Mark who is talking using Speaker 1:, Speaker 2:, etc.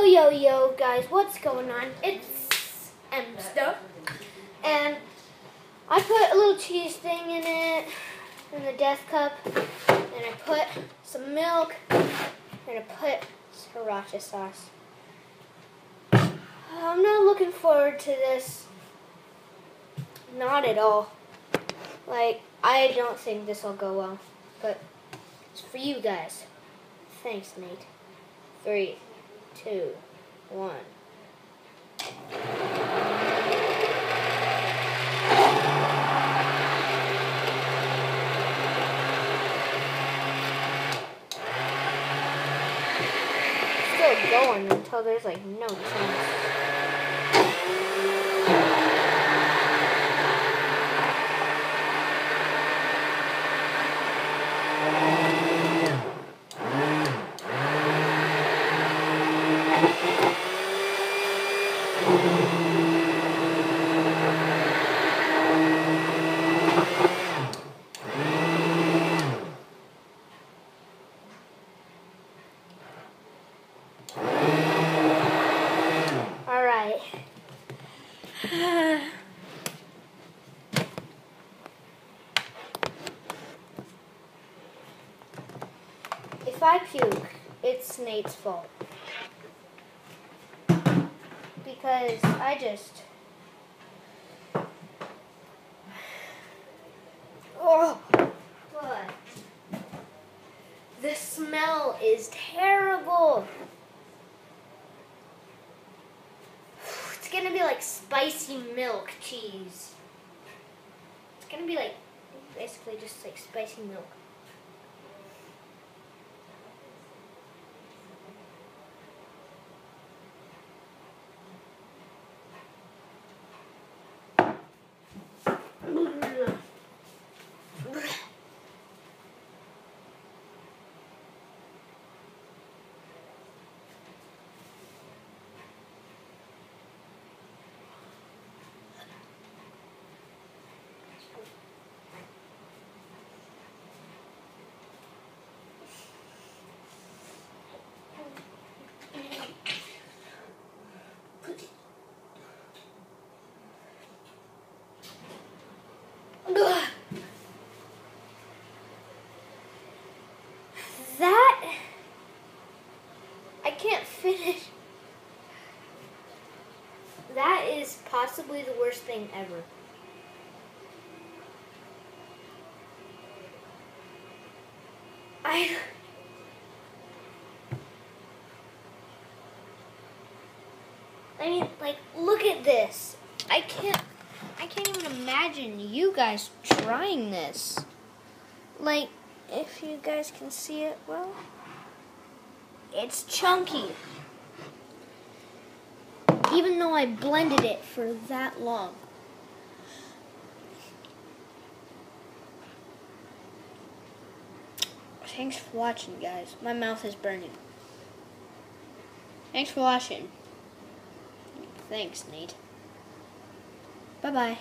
Speaker 1: Yo, guys, what's going on? It's Emster, and I put a little cheese thing in it, in the death cup, and I put some milk, and I put sriracha sauce. I'm not looking forward to this. Not at all. Like, I don't think this will go well, but it's for you guys. Thanks, Nate. 3, 2, 1. Still going until there's like no chance. Alright. If I puke, it's Nate's fault. Because I just... Oh, God. The smell is terrible. It's gonna be like spicy milk cheese. It's gonna be like basically just like spicy milk. That I can't finish. That is possibly the worst thing ever. I mean, like, look at this. I can't even imagine you guys trying this. Like, if you guys can see it well, it's chunky. Even though I blended it for that long. Thanks for watching, guys. My mouth is burning. Thanks for watching. Thanks, Nate. Bye-bye.